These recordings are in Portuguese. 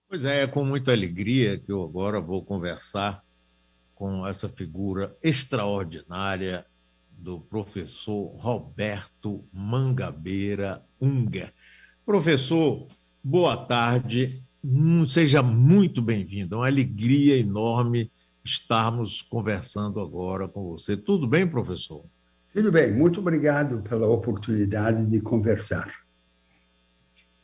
Pois é com muita alegria que eu agora vou conversar com essa figura extraordinária do professor Roberto Mangabeira Unger. Professor, boa tarde, seja muito bem-vindo. É uma alegria enorme estarmos conversando agora com você. Tudo bem, professor? Tudo bem, muito obrigado pela oportunidade de conversar.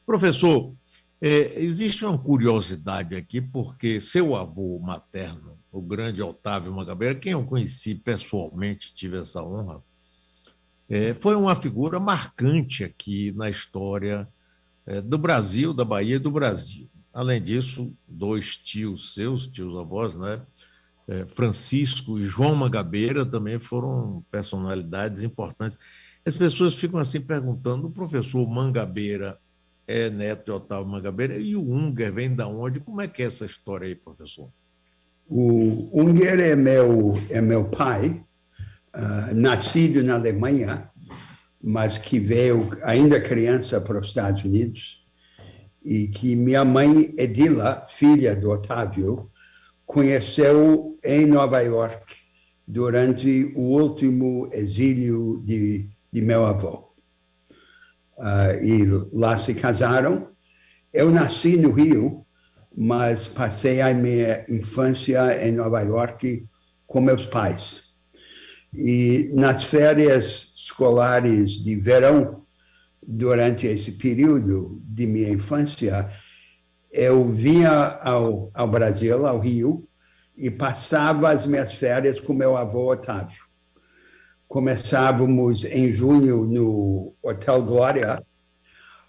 Professor, existe uma curiosidade aqui, porque seu avô materno, o grande Otávio Mangabeira, quem eu conheci pessoalmente, tive essa honra, foi uma figura marcante aqui na história do Brasil, da Bahia e do Brasil. Além disso, dois tios seus, tios avós, né? Francisco e João Mangabeira também foram personalidades importantes. As pessoas ficam assim perguntando: o professor Mangabeira é neto de Otávio Mangabeira e o Unger vem da onde? Como é que é essa história aí, professor? O Unger é meu pai, nascido na Alemanha, mas que veio ainda criança para os Estados Unidos, e que minha mãe, Edila, filha do Otávio, conheceu em Nova York durante o último exílio de meu avô. E lá se casaram. Eu nasci no Rio, mas passei a minha infância em Nova York com meus pais. E nas férias escolares de verão, durante esse período de minha infância, eu vinha ao Brasil, ao Rio, e passava as minhas férias com meu avô Otávio. Começávamos em junho no Hotel Glória,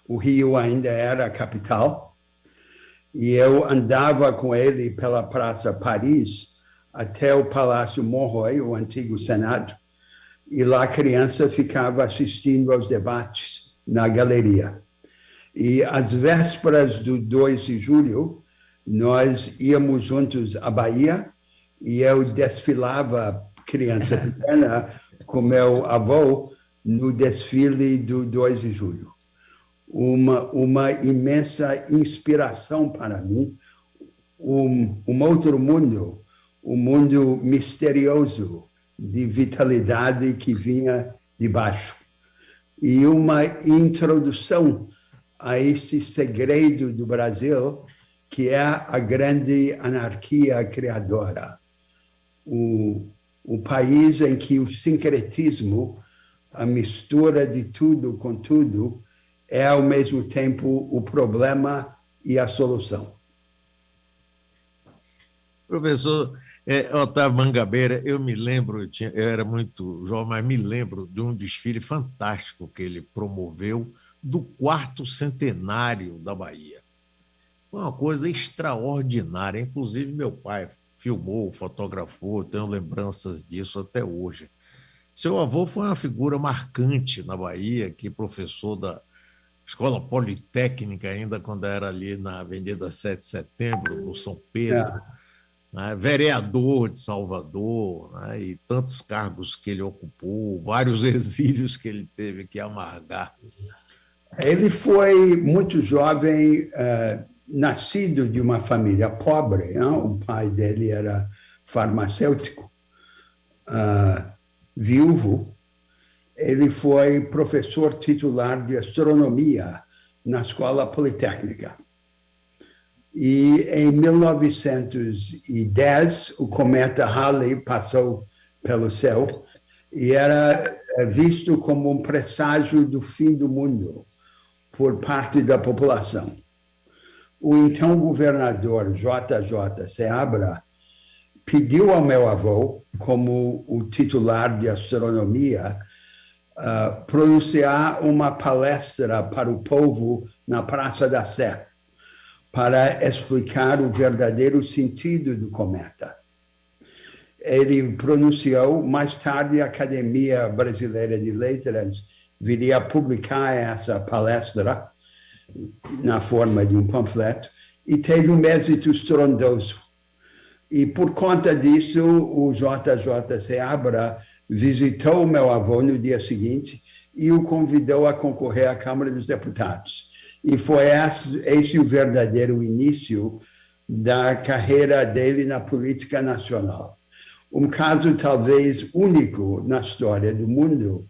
o Rio ainda era a capital, e eu andava com ele pela Praça Paris até o Palácio Monroy, o antigo Senado, e lá a criança ficava assistindo aos debates na galeria. E às vésperas do 2 de julho, nós íamos juntos à Bahia e eu desfilava, criança pequena, com meu avô no desfile do 2 de julho. Uma imensa inspiração para mim, um outro mundo, um mundo misterioso de vitalidade que vinha de baixo. E uma introdução a este segredo do Brasil, que é a grande anarquia criadora. O país em que o sincretismo, a mistura de tudo com tudo, é ao mesmo tempo o problema e a solução. Professor Otávio Mangabeira, eu me lembro, eu era muito jovem, mas me lembro de um desfile fantástico que ele promoveu do 4º centenário da Bahia. Foi uma coisa extraordinária. Inclusive, meu pai filmou, fotografou, eu tenho lembranças disso até hoje. Seu avô foi uma figura marcante na Bahia, que professor da Escola Politécnica, ainda quando era ali na Avenida 7 de Setembro, no São Pedro, né? Vereador de Salvador, né? E tantos cargos que ele ocupou, vários exílios que ele teve que amargar. Ele foi muito jovem, nascido de uma família pobre, né? O pai dele era farmacêutico, viúvo. Ele foi professor titular de astronomia na Escola Politécnica. E em 1910, o cometa Halley passou pelo céu e era visto como um presságio do fim do mundo por parte da população. O então governador J.J. Seabra pediu ao meu avô, como o titular de astronomia, pronunciar uma palestra para o povo na Praça da Sé, para explicar o verdadeiro sentido do cometa. Ele pronunciou, mais tarde a Academia Brasileira de Letras viria a publicar essa palestra na forma de um panfleto, e teve um êxito estrondoso. E por conta disso, o J.J. Seabra visitou meu avô no dia seguinte e o convidou a concorrer à Câmara dos Deputados. E foi esse o verdadeiro início da carreira dele na política nacional. Um caso talvez único na história do mundo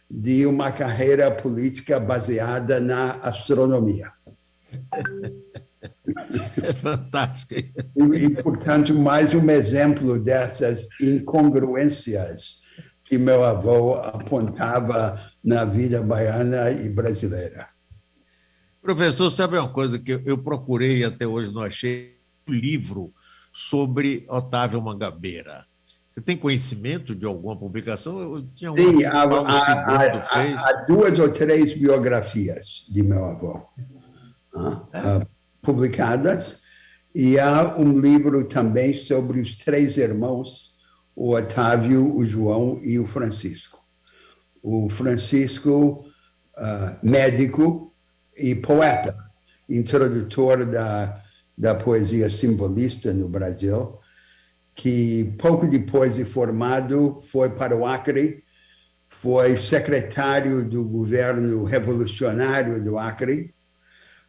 de uma carreira política baseada na astronomia. É fantástico. Portanto, mais um exemplo dessas incongruências que meu avô apontava na vida baiana e brasileira. Professor, sabe uma coisa que eu procurei e até hoje não achei? Um livro sobre Otávio Mangabeira. Você tem conhecimento de alguma publicação? Eu tinha uma Sim, que Paulo II fez. há 2 ou 3 biografias de meu avô publicadas, e há um livro também sobre os 3 irmãos, o Otávio, o João e o Francisco. O Francisco, médico e poeta, introdutor da poesia simbolista no Brasil, que pouco depois de formado foi para o Acre, foi secretário do governo revolucionário do Acre,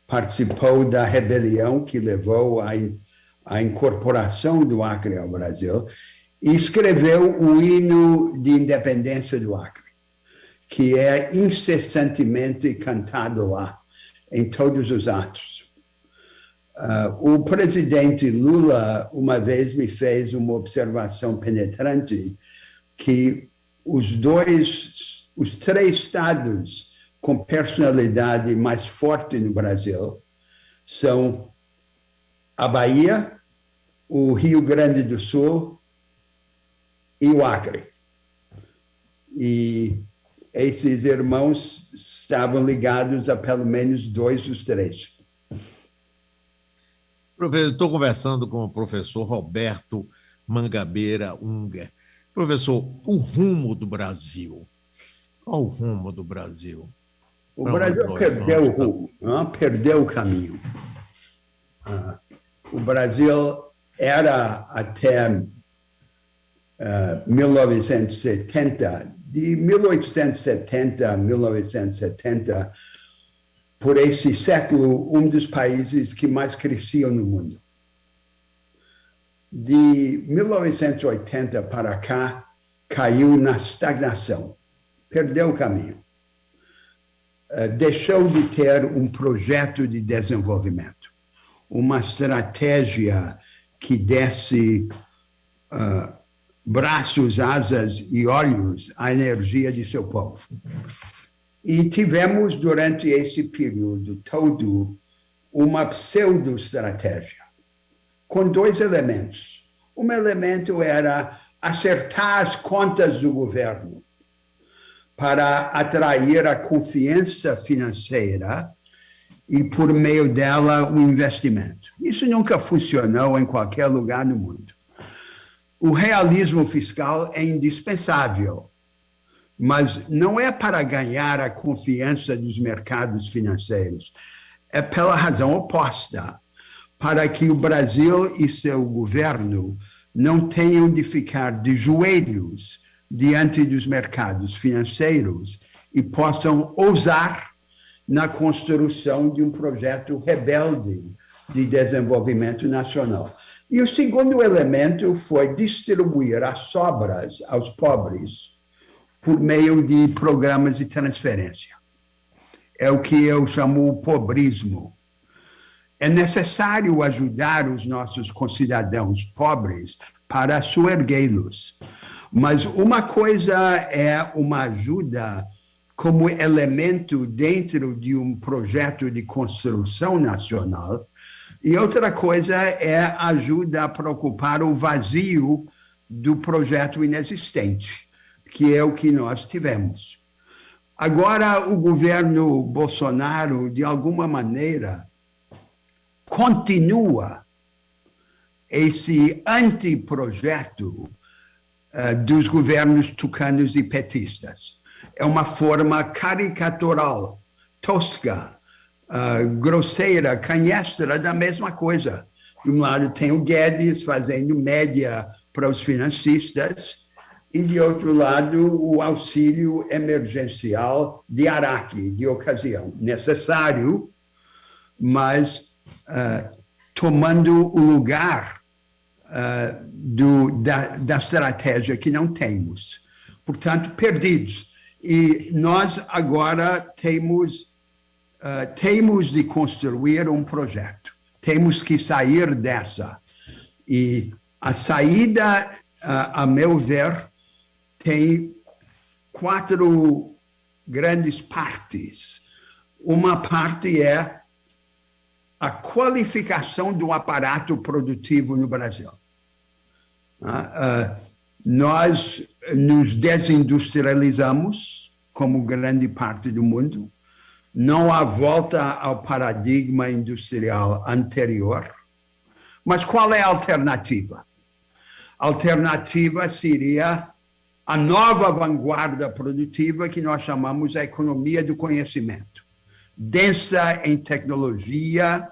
participou da rebelião que levou à incorporação do Acre ao Brasil e escreveu o hino de independência do Acre, que é incessantemente cantado lá, em todos os atos. O presidente Lula, uma vez, me fez uma observação penetrante que os 3 estados com personalidade mais forte no Brasil são a Bahia, o Rio Grande do Sul e o Acre. E esses irmãos estavam ligados a pelo menos 2 dos 3. Professor, estou conversando com o professor Roberto Mangabeira Unger. Professor, o rumo do Brasil. Qual o rumo do Brasil? O Brasil perdeu o rumo, perdeu o caminho. O Brasil era até 1970, de 1870 a 1970, por esse século, um dos países que mais cresciam no mundo. De 1980 para cá, caiu na estagnação, perdeu o caminho. Deixou de ter um projeto de desenvolvimento, uma estratégia que desse braços, asas e olhos à energia de seu povo. E tivemos, durante esse período todo, uma pseudo-estratégia, com 2 elementos. Um elemento era acertar as contas do governo para atrair a confiança financeira e, por meio dela, o investimento. Isso nunca funcionou em qualquer lugar no mundo. O realismo fiscal é indispensável, mas não é para ganhar a confiança dos mercados financeiros. É pela razão oposta, para que o Brasil e seu governo não tenham de ficar de joelhos diante dos mercados financeiros e possam ousar na construção de um projeto rebelde de desenvolvimento nacional. E o segundo elemento foi distribuir as sobras aos pobres por meio de programas de transferência. É o que eu chamo o pobrismo. É necessário ajudar os nossos concidadãos pobres para soerguê-los. Mas uma coisa é uma ajuda como elemento dentro de um projeto de construção nacional, e outra coisa é ajuda a preocupar o vazio do projeto inexistente, que é o que nós tivemos. Agora, o governo Bolsonaro, de alguma maneira, continua esse anteprojeto dos governos tucanos e petistas. É uma forma caricatural, tosca, grosseira, canhestra da mesma coisa. De um lado tem o Guedes fazendo média para os financistas e, de outro lado, o auxílio emergencial de Araque, de ocasião, necessário, mas tomando o lugar da estratégia que não temos. Portanto, perdidos. E nós agora temos de construir um projeto. Temos que sair dessa. E a saída, a meu ver, tem 4 grandes partes. Uma parte é a qualificação do aparato produtivo no Brasil. Nós nos desindustrializamos, como grande parte do mundo. Não há volta ao paradigma industrial anterior. Mas qual é a alternativa? A alternativa seria a nova vanguarda produtiva que nós chamamos a economia do conhecimento, densa em tecnologia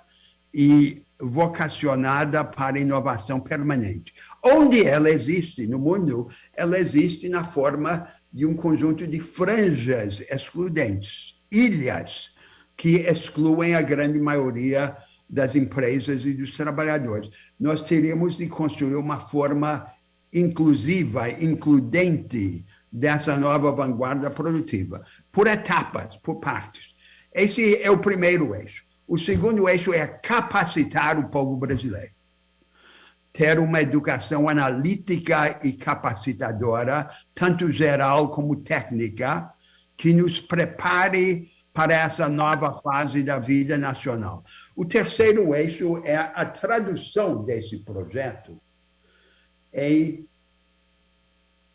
e vocacionada para inovação permanente. Onde ela existe no mundo, ela existe na forma de um conjunto de franjas excludentes, ilhas que excluem a grande maioria das empresas e dos trabalhadores. Nós teríamos de construir uma forma inclusiva, includente dessa nova vanguarda produtiva, por etapas, por partes. Esse é o primeiro eixo. O segundo eixo é capacitar o povo brasileiro. Ter uma educação analítica e capacitadora, tanto geral como técnica, que nos prepare para essa nova fase da vida nacional. O terceiro eixo é a tradução desse projeto em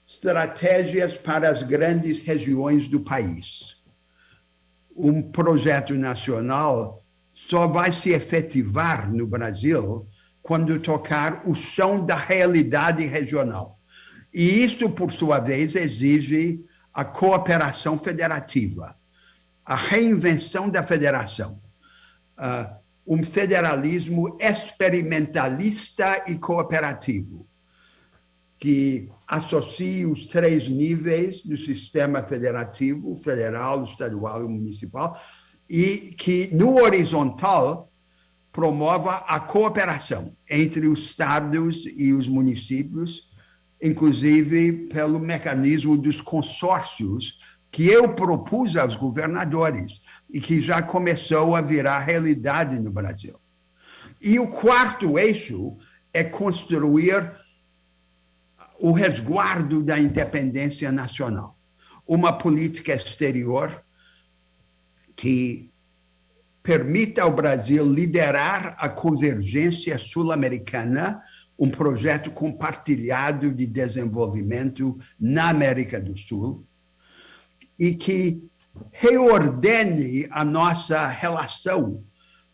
estratégias para as grandes regiões do país. Um projeto nacional só vai se efetivar no Brasil quando tocar o chão da realidade regional. E isso, por sua vez, exige a cooperação federativa, a reinvenção da federação, um federalismo experimentalista e cooperativo, que associe os 3 níveis do sistema federativo, federal, estadual e municipal, e que, no horizontal, promova a cooperação entre os estados e os municípios, inclusive pelo mecanismo dos consórcios que eu propus aos governadores e que já começou a virar realidade no Brasil. E o quarto eixo é construir o resguardo da independência nacional, uma política exterior que permita ao Brasil liderar a convergência sul-americana, um projeto compartilhado de desenvolvimento na América do Sul, e que reordene a nossa relação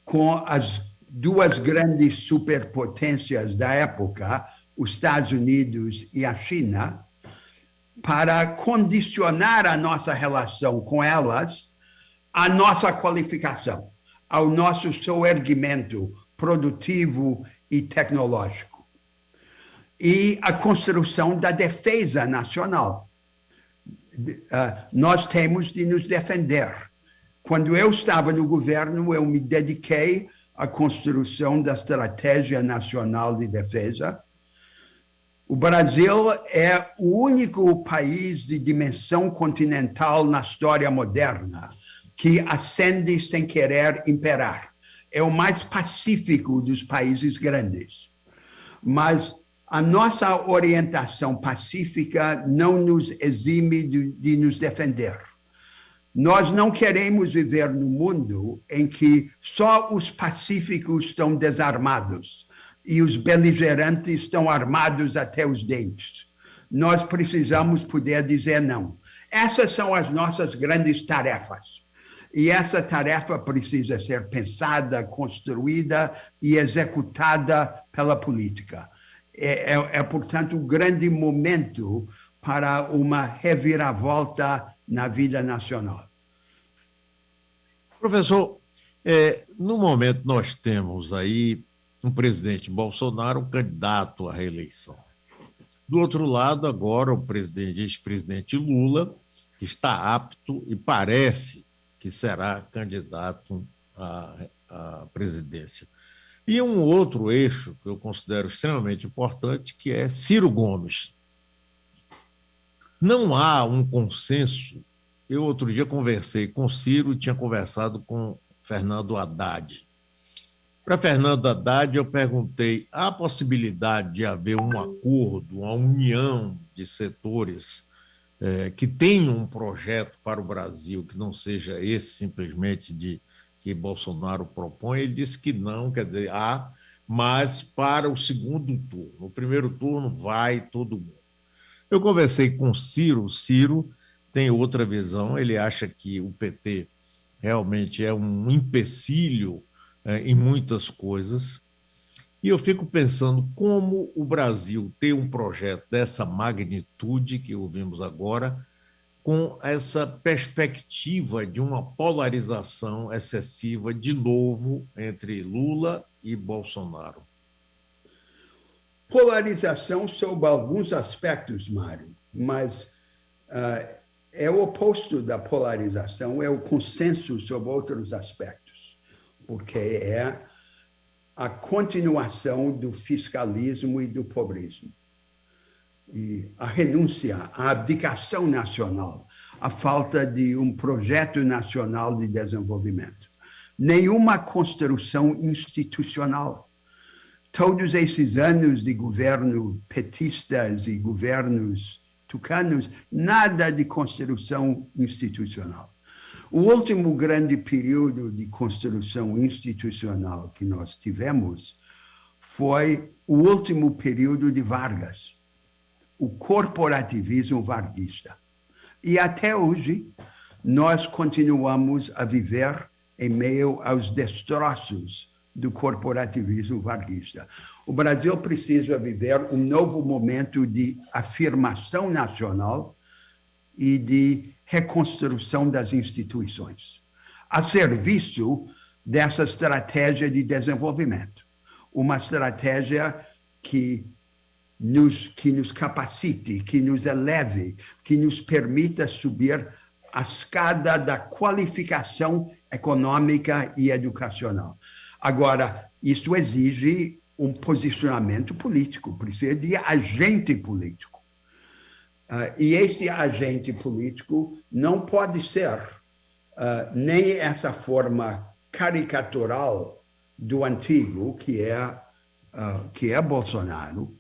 com as 2 grandes superpotências da época, os Estados Unidos e a China, para condicionar a nossa relação com elas à nossa qualificação, ao nosso soerguimento produtivo e tecnológico. E a construção da defesa nacional. Nós temos de nos defender. Quando eu estava no governo, eu me dediquei à construção da Estratégia Nacional de Defesa. O Brasil é o único país de dimensão continental na história moderna que ascende sem querer imperar. É o mais pacífico dos países grandes. Mas a nossa orientação pacífica não nos exime de nos defender. Nós não queremos viver num mundo em que só os pacíficos estão desarmados e os beligerantes estão armados até os dentes. Nós precisamos poder dizer não. Essas são as nossas grandes tarefas. E essa tarefa precisa ser pensada, construída e executada pela política. Portanto, um grande momento para uma reviravolta na vida nacional. Professor, no momento nós temos aí um presidente Bolsonaro, um candidato à reeleição. Do outro lado, agora, o ex-presidente Lula, que está apto e parece que será candidato à à presidência. E um outro eixo que eu considero extremamente importante, que é Ciro Gomes. Não há um consenso. Eu, outro dia, conversei com Ciro e tinha conversado com Fernando Haddad. Para Fernando Haddad, eu perguntei: há possibilidade de haver um acordo, uma união de setores que tenham um projeto para o Brasil, que não seja esse simplesmente de que Bolsonaro propõe? Ele disse que não, quer dizer, há, mas para o segundo turno. No primeiro turno vai todo mundo. Eu conversei com o Ciro tem outra visão, ele acha que o PT realmente é um empecilho em muitas coisas, e eu fico pensando como o Brasil tem um projeto dessa magnitude que ouvimos agora, com essa perspectiva de uma polarização excessiva, de novo, entre Lula e Bolsonaro. Polarização sob alguns aspectos, Mário, mas é o oposto da polarização, é o consenso sobre outros aspectos, porque é a continuação do fiscalismo e do pobrismo. E a renúncia, a abdicação nacional, a falta de um projeto nacional de desenvolvimento. Nenhuma construção institucional. Todos esses anos de governo petistas e governos tucanos, nada de construção institucional. O último grande período de construção institucional que nós tivemos foi o último período de Vargas, o corporativismo varguista. E até hoje, nós continuamos a viver em meio aos destroços do corporativismo varguista. O Brasil precisa viver um novo momento de afirmação nacional e de reconstrução das instituições, a serviço dessa estratégia de desenvolvimento, uma estratégia que nos capacite, que nos eleve, que nos permita subir a escada da qualificação econômica e educacional. Agora, isso exige um posicionamento político, precisa de agente político. E esse agente político não pode ser nem essa forma caricatural do antigo, que é Bolsonaro,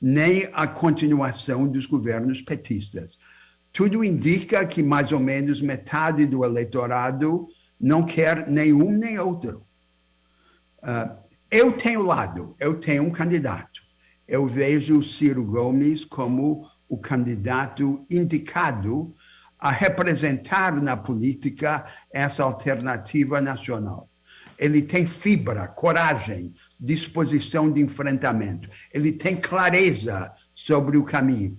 nem a continuação dos governos petistas. Tudo indica que mais ou menos metade do eleitorado não quer nenhum nem outro. Eu tenho um candidato. Eu vejo o Ciro Gomes como o candidato indicado a representar na política essa alternativa nacional. Ele tem fibra, coragem, disposição de enfrentamento. Ele tem clareza sobre o caminho.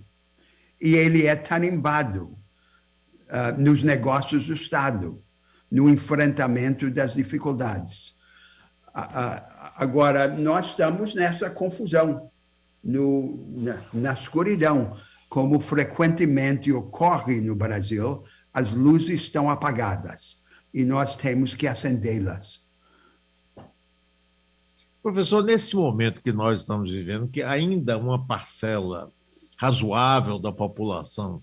E ele é tarimbado nos negócios do Estado, no enfrentamento das dificuldades. Agora, nós estamos nessa confusão, na escuridão, como frequentemente ocorre no Brasil, as luzes estão apagadas e nós temos que acendê-las. Professor, nesse momento que nós estamos vivendo, que ainda uma parcela razoável da população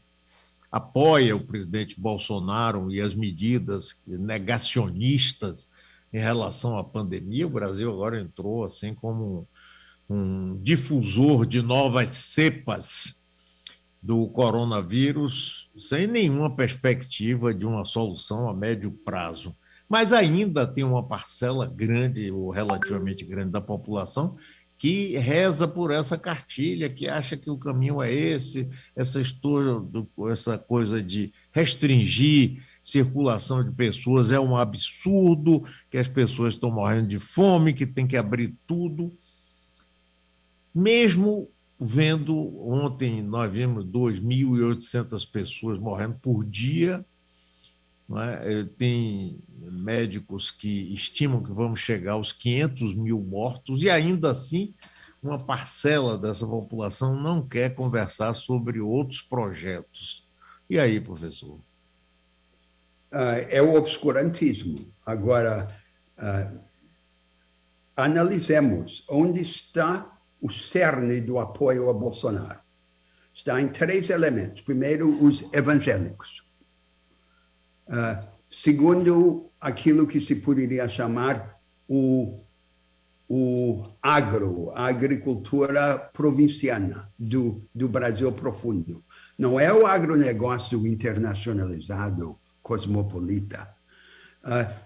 apoia o presidente Bolsonaro e as medidas negacionistas em relação à pandemia, o Brasil agora entrou assim como um difusor de novas cepas do coronavírus, sem nenhuma perspectiva de uma solução a médio prazo. Mas ainda tem uma parcela grande, ou relativamente grande, da população que reza por essa cartilha, que acha que o caminho é esse, essa coisa de restringir circulação de pessoas é um absurdo, que as pessoas estão morrendo de fome, que tem que abrir tudo. Mesmo vendo, ontem nós vimos 2.800 pessoas morrendo por dia, não é? Tem médicos que estimam que vamos chegar aos 500 mil mortos, e ainda assim uma parcela dessa população não quer conversar sobre outros projetos. E aí, professor? É o obscurantismo. Agora, analisemos onde está o cerne do apoio a Bolsonaro. Está em 3 elementos. Primeiro, os evangélicos. Segundo, aquilo que se poderia chamar o agro, a agricultura provinciana do Brasil profundo. Não é o agronegócio internacionalizado, cosmopolita.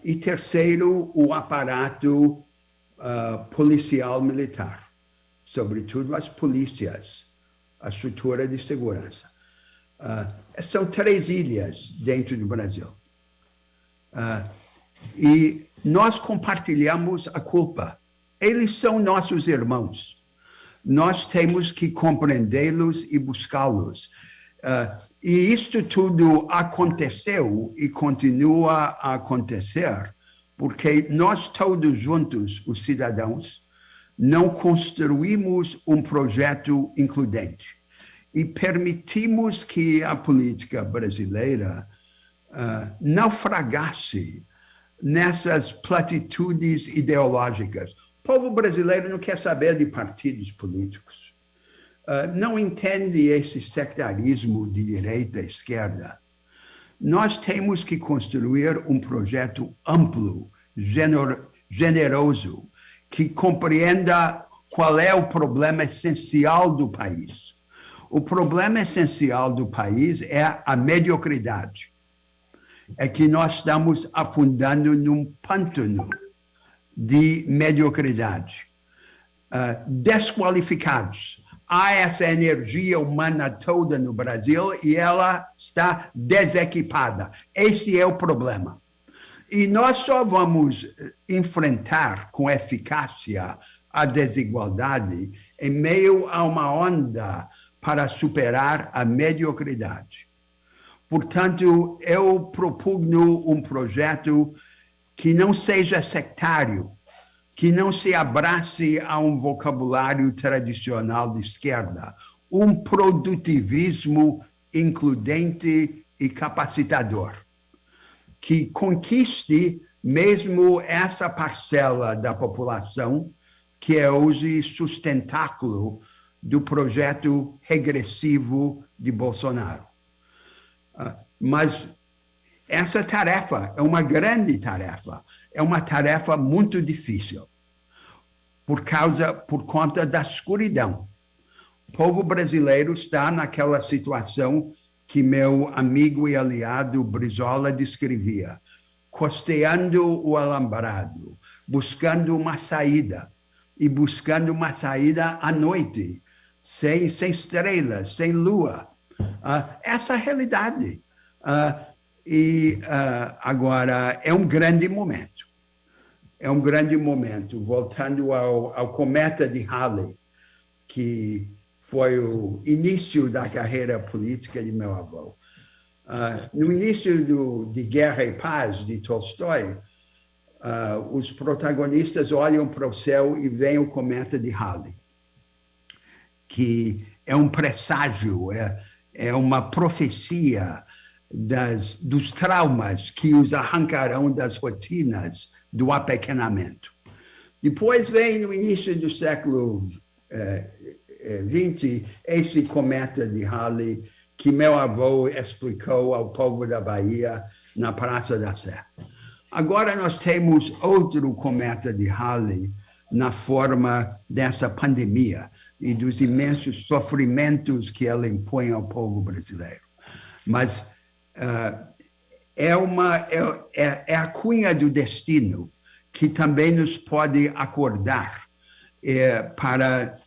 E terceiro, o aparato policial militar, sobretudo as polícias, a estrutura de segurança. São 3 ilhas dentro do Brasil. E nós compartilhamos a culpa. Eles são nossos irmãos. Nós temos que compreendê-los e buscá-los. E isto tudo aconteceu e continua a acontecer porque nós todos juntos, os cidadãos, não construímos um projeto includente e permitimos que a política brasileira naufragasse nessas platitudes ideológicas. O povo brasileiro não quer saber de partidos políticos. Não entende esse sectarismo de direita e esquerda. Nós temos que construir um projeto amplo, generoso, que compreenda qual é o problema essencial do país. O problema essencial do país é a mediocridade. É que nós estamos afundando num pântano de mediocridade. Desqualificados. Há essa energia humana toda no Brasil e ela está desequipada. Esse é o problema. E nós só vamos enfrentar com eficácia a desigualdade em meio a uma onda para superar a mediocridade. Portanto, eu propugno um projeto que não seja sectário, que não se abrace a um vocabulário tradicional de esquerda, um produtivismo includente e capacitador, que conquiste mesmo essa parcela da população que é hoje sustentáculo do projeto regressivo de Bolsonaro. Mas essa tarefa é uma grande tarefa, é uma tarefa muito difícil, por conta da escuridão. O povo brasileiro está naquela situação que meu amigo e aliado Brizola descrevia, costeando o alambrado, buscando uma saída, e buscando uma saída à noite, sem estrelas, sem lua. Essa é a realidade. Agora, é um grande momento. É um grande momento. Voltando ao cometa de Halley, que foi o início da carreira política de meu avô. No início de Guerra e Paz, de Tolstói, os protagonistas olham para o céu e veem o cometa de Halley, que é um presságio, é uma profecia dos traumas que os arrancarão das rotinas do apequenamento. Depois vem, no início do século XX, esse cometa de Halley, que meu avô explicou ao povo da Bahia na Praça da Sé. Agora nós temos outro cometa de Halley na forma dessa pandemia e dos imensos sofrimentos que ela impõe ao povo brasileiro. Mas é a cunha do destino que também nos pode acordar para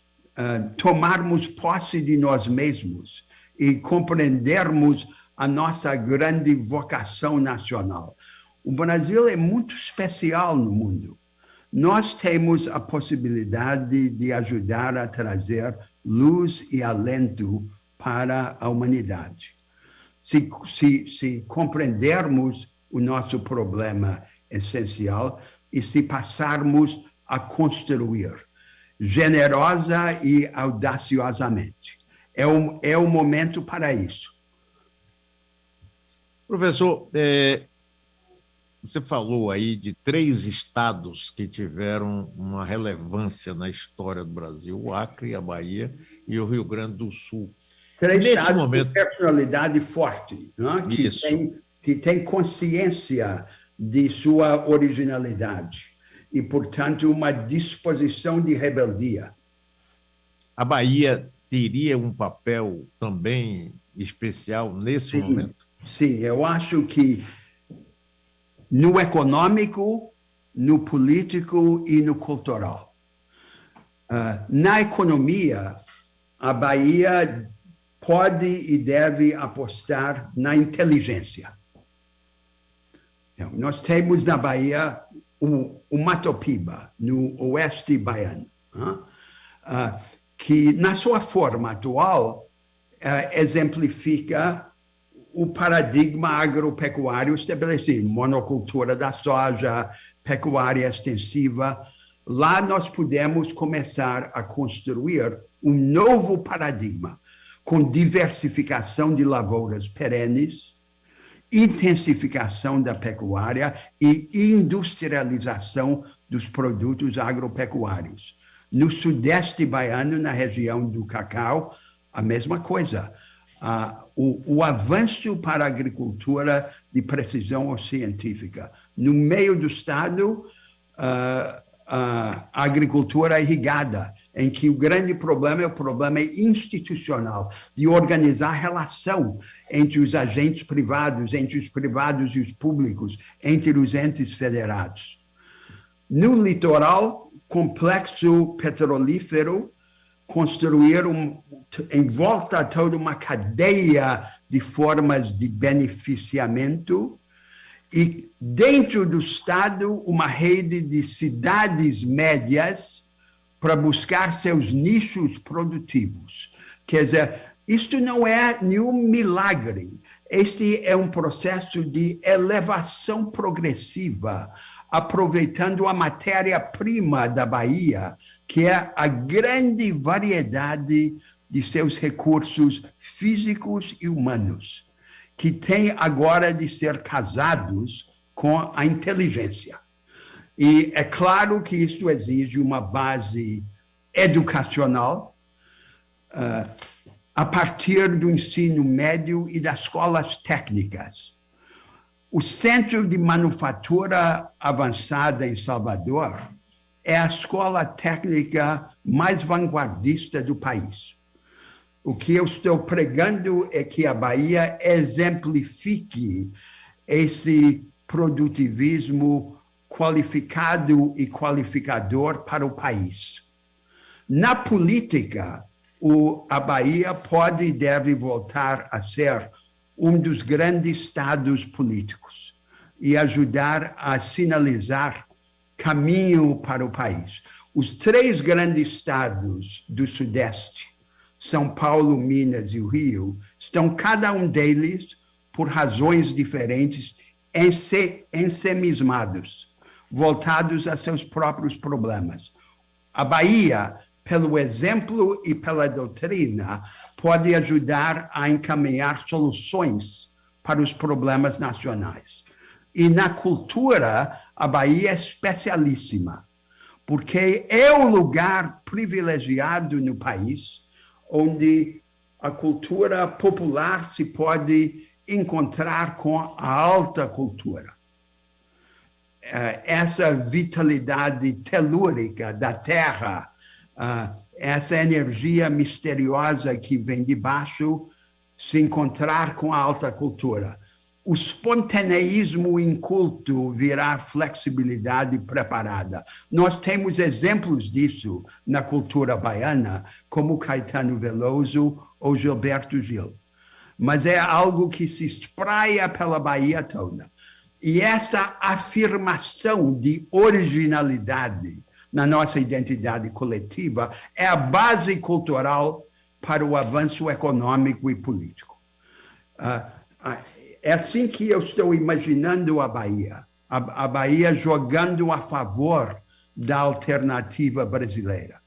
tomarmos posse de nós mesmos e compreendermos a nossa grande vocação nacional. O Brasil é muito especial no mundo. Nós temos a possibilidade de ajudar a trazer luz e alento para a humanidade. Se compreendermos o nosso problema essencial e se passarmos a construir generosa e audaciosamente. É o momento para isso. Professor, Você falou aí de 3 estados que tiveram uma relevância na história do Brasil: o Acre, a Bahia e o Rio Grande do Sul. Três Nesse estados de momento, personalidade forte, né? isso, Que tem consciência de sua originalidade e, portanto, uma disposição de rebeldia. a Bahia teria um papel também especial nesse Sim, momento? sim, eu acho que no econômico, no político e no cultural. Na economia, a Bahia pode e deve apostar na inteligência. Então, nós temos na Bahia o Mato Piba, no oeste baiano, que, na sua forma atual, exemplifica o paradigma agropecuário estabelecido, monocultura da soja, pecuária extensiva. Lá nós podemos começar a construir um novo paradigma, com diversificação de lavouras perenes, intensificação da pecuária e industrialização dos produtos agropecuários. No sudeste baiano, na região do Cacau, a mesma coisa. O avanço para a agricultura de precisão científica. No meio do estado, a agricultura irrigada, em que o grande problema é o problema institucional, de organizar a relação entre os agentes privados, entre os privados e os públicos, entre os entes federados. No litoral, complexo petrolífero, construir em volta toda uma cadeia de formas de beneficiamento e, dentro do Estado, uma rede de cidades médias para buscar seus nichos produtivos. Quer dizer, isto não é nenhum milagre. Este é um processo de elevação progressiva, aproveitando a matéria-prima da Bahia, que é a grande variedade de seus recursos físicos e humanos, que tem agora de ser casados com a inteligência. E é claro que isso exige uma base educacional, a partir do ensino médio e das escolas técnicas. O Centro de Manufatura Avançada em Salvador é a escola técnica mais vanguardista do país. O que eu estou pregando é que a Bahia exemplifique esse produtivismo qualificado e qualificador para o país. Na política, a Bahia pode e deve voltar a ser um dos grandes estados políticos e ajudar a sinalizar caminho para o país. Os 3 grandes estados do Sudeste, São Paulo, Minas e o Rio, estão cada um deles, por razões diferentes, ensemismados, voltados a seus próprios problemas. A Bahia, pelo exemplo e pela doutrina, pode ajudar a encaminhar soluções para os problemas nacionais. E na cultura, a Bahia é especialíssima, porque é o lugar privilegiado no país onde a cultura popular se pode encontrar com a alta cultura. Essa vitalidade telúrica da terra, essa energia misteriosa que vem de baixo, se encontrar com a alta cultura. O espontaneísmo inculto virá flexibilidade preparada. Nós temos exemplos disso na cultura baiana, como Caetano Veloso ou Gilberto Gil. Mas é algo que se espraia pela Bahia toda. E essa afirmação de originalidade na nossa identidade coletiva é a base cultural para o avanço econômico e político. É assim que eu estou imaginando a Bahia. A Bahia jogando a favor da alternativa brasileira.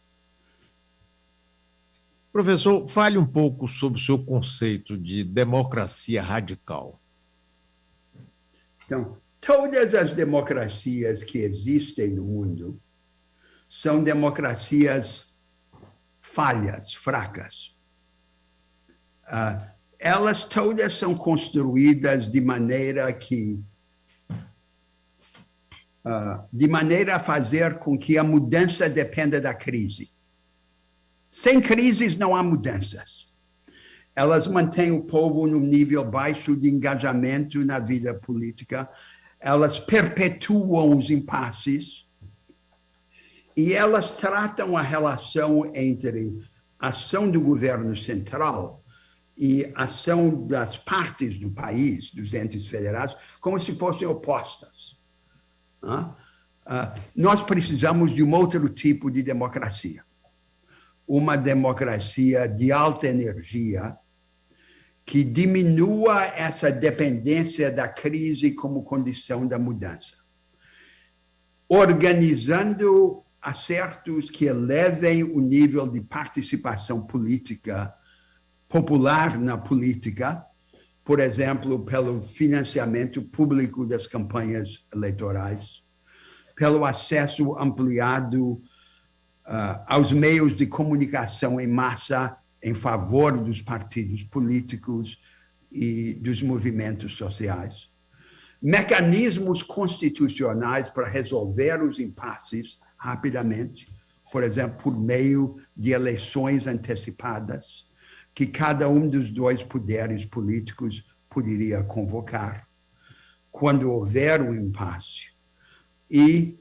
Professor, fale um pouco sobre o seu conceito de democracia radical. Então, todas as democracias que existem no mundo são democracias falhas, fracas. Elas todas são construídas de maneira a fazer com que a mudança dependa da crise. Sem crises não há mudanças. Elas mantêm o povo num nível baixo de engajamento na vida política, elas perpetuam os impasses e elas tratam a relação entre a ação do governo central e a ação das partes do país, dos entes federados, como se fossem opostas. Nós precisamos de um outro tipo de democracia. Uma democracia de alta energia que diminua essa dependência da crise como condição da mudança, organizando acertos que elevem o nível de participação política popular na política, por exemplo, pelo financiamento público das campanhas eleitorais, pelo acesso ampliado aos meios de comunicação em massa em favor dos partidos políticos e dos movimentos sociais. Mecanismos constitucionais para resolver os impasses rapidamente, por exemplo, por meio de eleições antecipadas, que cada um dos dois poderes políticos poderia convocar quando houver um impasse. E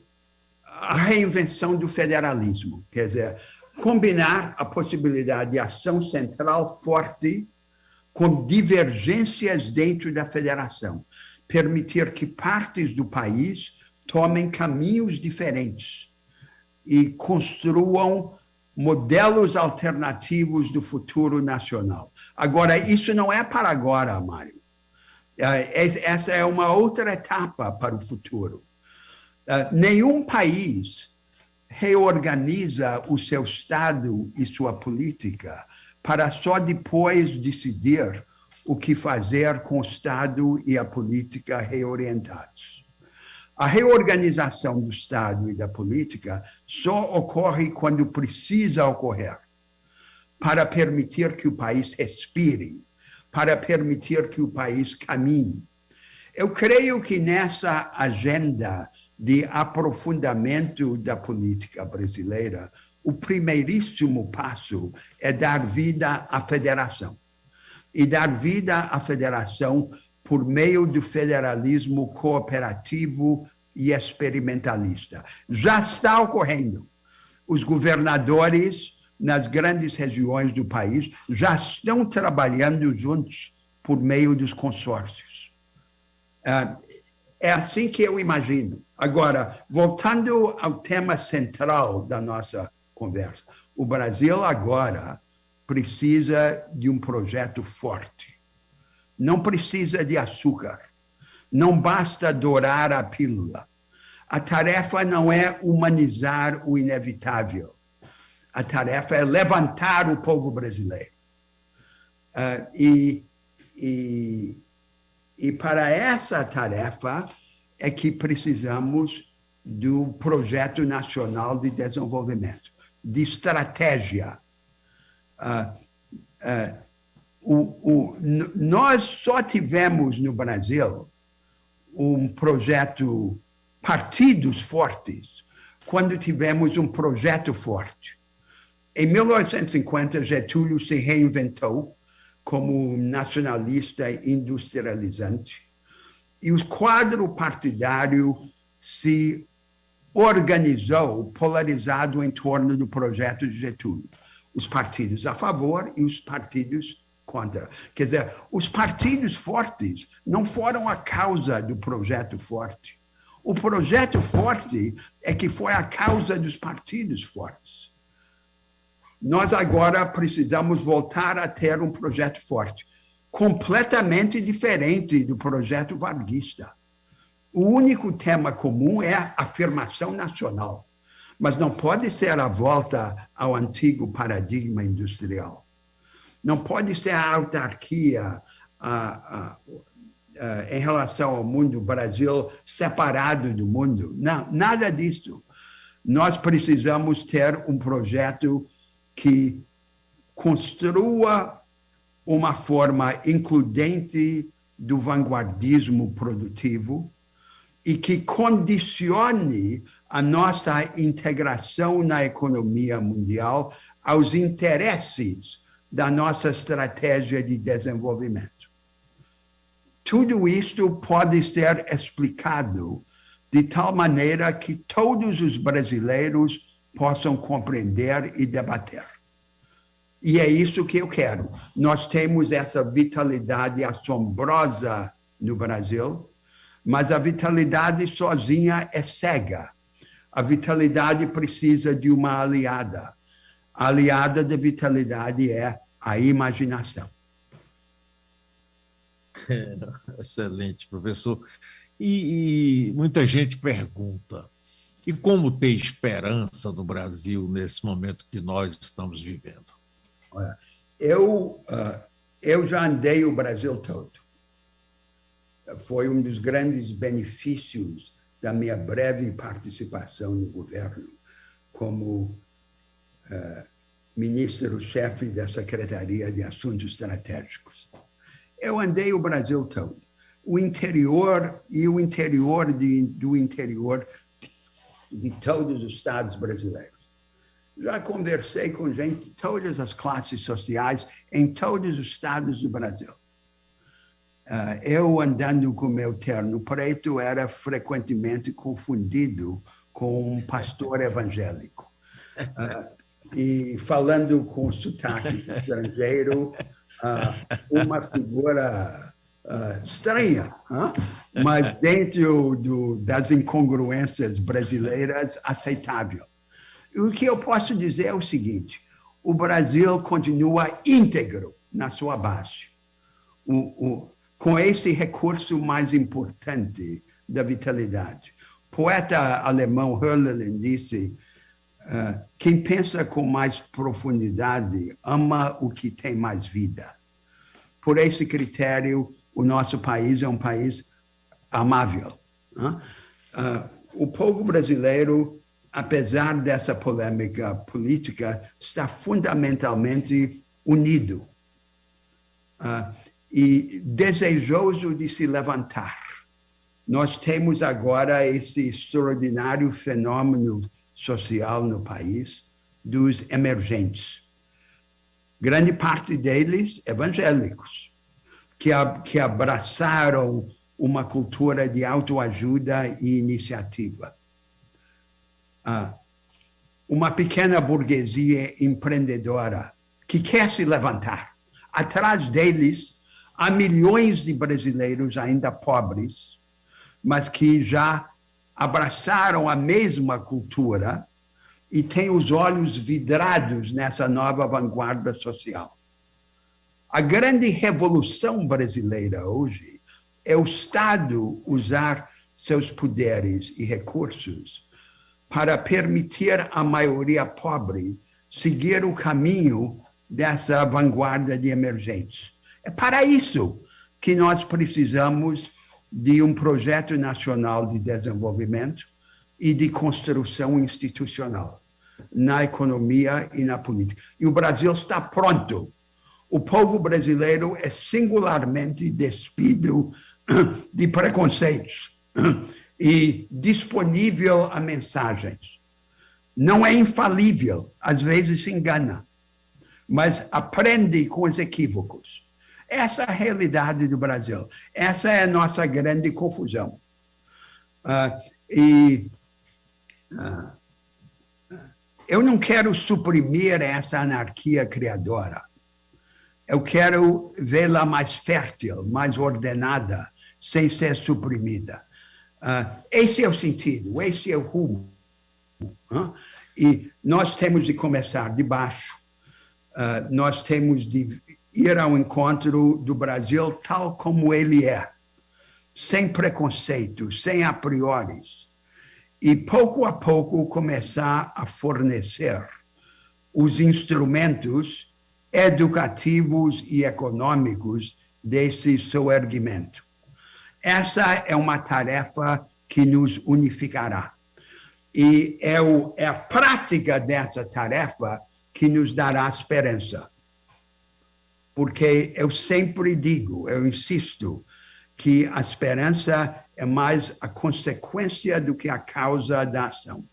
a reinvenção do federalismo, quer dizer, combinar a possibilidade de ação central forte com divergências dentro da federação, permitir que partes do país tomem caminhos diferentes e construam modelos alternativos do futuro nacional. Agora, isso não é para agora, Mário. Essa é uma outra etapa para o futuro. Nenhum país reorganiza o seu Estado e sua política para só depois decidir o que fazer com o Estado e a política reorientados. A reorganização do Estado e da política só ocorre quando precisa ocorrer, para permitir que o país respire, para permitir que o país caminhe. Eu creio que nessa agenda de aprofundamento da política brasileira, o primeiríssimo passo é dar vida à federação. E dar vida à federação por meio do federalismo cooperativo e experimentalista. Já está ocorrendo. Os governadores nas grandes regiões do país já estão trabalhando juntos por meio dos consórcios. É assim que eu imagino. Agora, voltando ao tema central da nossa conversa, o Brasil agora precisa de um projeto forte. Não precisa de açúcar. Não basta dourar a pílula. A tarefa não é humanizar o inevitável. A tarefa é levantar o povo brasileiro. E para essa tarefa é que precisamos do Projeto Nacional de Desenvolvimento, de estratégia. Nós só tivemos no Brasil um projeto, partidos fortes, quando tivemos um projeto forte. Em 1950, Getúlio se reinventou como nacionalista industrializante e o quadro partidário se organizou polarizado em torno do projeto de Getúlio. Os partidos a favor e os partidos contra. Quer dizer, os partidos fortes não foram a causa do projeto forte. O projeto forte é que foi a causa dos partidos fortes. Nós agora precisamos voltar a ter um projeto forte, completamente diferente do projeto varguista. O único tema comum é a afirmação nacional, mas não pode ser a volta ao antigo paradigma industrial. Não pode ser a autarquia, em relação ao mundo, o Brasil separado do mundo. Não, nada disso. Nós precisamos ter um projeto que construa uma forma includente do vanguardismo produtivo e que condicione a nossa integração na economia mundial aos interesses da nossa estratégia de desenvolvimento. Tudo isto pode ser explicado de tal maneira que todos os brasileiros possam compreender e debater. E é isso que eu quero. Nós temos essa vitalidade assombrosa no Brasil, mas a vitalidade sozinha é cega. A vitalidade precisa de uma aliada. A aliada da vitalidade é a imaginação. Excelente, professor. E muita gente pergunta, e como ter esperança no Brasil nesse momento que nós estamos vivendo? Eu já andei o Brasil todo. Foi um dos grandes benefícios da minha breve participação no governo como ministro-chefe da Secretaria de Assuntos Estratégicos. Eu andei o Brasil todo. O interior e o interior do interior de todos os estados brasileiros. Já conversei com gente de todas as classes sociais em todos os estados do Brasil. Eu, andando com meu terno preto, era frequentemente confundido com um pastor evangélico. E falando com sotaque estrangeiro, uma figura estranha, mas dentro das incongruências brasileiras, aceitável. E o que eu posso dizer é o seguinte: o Brasil continua íntegro na sua base, com esse recurso mais importante da vitalidade. O poeta alemão Hölderlin disse: quem pensa com mais profundidade ama o que tem mais vida. Por esse critério, o nosso país é um país amável. O povo brasileiro, apesar dessa polêmica política, está fundamentalmente unido e desejoso de se levantar. Nós temos agora esse extraordinário fenômeno social no país dos emergentes. Grande parte deles evangélicos, que abraçaram uma cultura de autoajuda e iniciativa. Uma pequena burguesia empreendedora que quer se levantar. Atrás deles, há milhões de brasileiros ainda pobres, mas que já abraçaram a mesma cultura e têm os olhos vidrados nessa nova vanguarda social. A grande revolução brasileira hoje é o Estado usar seus poderes e recursos para permitir à maioria pobre seguir o caminho dessa vanguarda de emergentes. É para isso que nós precisamos de um projeto nacional de desenvolvimento e de construção institucional na economia e na política. E o Brasil está pronto. O povo brasileiro é singularmente despido de preconceitos e disponível a mensagens. Não é infalível, às vezes se engana, mas aprende com os equívocos. Essa é a realidade do Brasil. Essa é a nossa grande confusão. Eu não quero suprimir essa anarquia criadora. Eu quero vê-la mais fértil, mais ordenada, sem ser suprimida. Esse é o sentido, esse é o rumo. E nós temos de começar de baixo. Nós temos de ir ao encontro do Brasil tal como ele é, sem preconceitos, sem a priores, e pouco a pouco começar a fornecer os instrumentos educativos e econômicos desse soerguimento. Essa é uma tarefa que nos unificará. E é a prática dessa tarefa que nos dará esperança. Porque eu sempre digo, eu insisto, que a esperança é mais a consequência do que a causa da ação.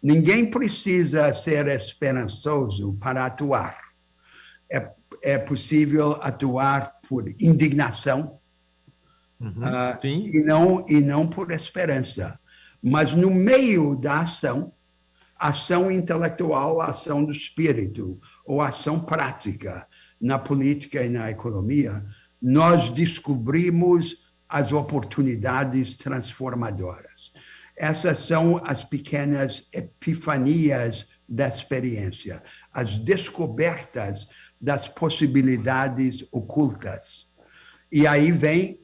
Ninguém precisa ser esperançoso para atuar. É possível atuar por indignação, e não por esperança. Mas no meio da ação intelectual, ação do espírito, ou ação prática, na política e na economia, nós descobrimos as oportunidades transformadoras. Essas são as pequenas epifanias da experiência, as descobertas das possibilidades ocultas. E aí vem,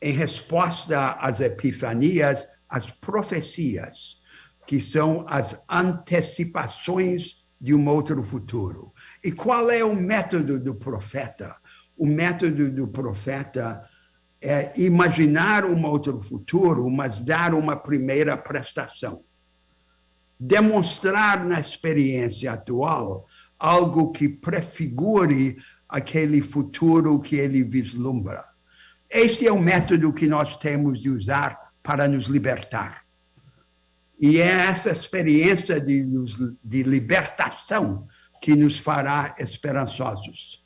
em resposta às epifanias, as profecias, que são as antecipações de um outro futuro. E qual é o método do profeta? O método do profeta é imaginar um outro futuro, mas dar uma primeira prestação. Demonstrar na experiência atual algo que prefigure aquele futuro que ele vislumbra. Este é o método que nós temos de usar para nos libertar. E é essa experiência de libertação que nos fará esperançosos.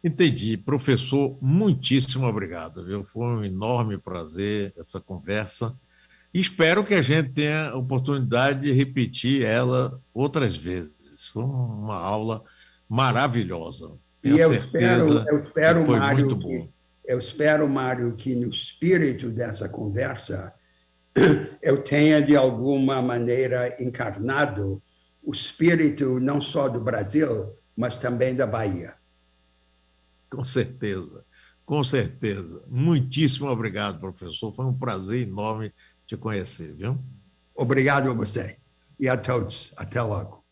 Entendi. Professor, muitíssimo obrigado. Viu? Foi um enorme prazer essa conversa. Espero que a gente tenha a oportunidade de repetir ela outras vezes. Foi uma aula maravilhosa. E eu espero, Mário, eu espero, Mário, que no espírito dessa conversa eu tenha, de alguma maneira, encarnado o espírito não só do Brasil, mas também da Bahia. Com certeza, com certeza. Muitíssimo obrigado, professor. Foi um prazer enorme te conhecer, viu? Obrigado a você e a todos. Até logo.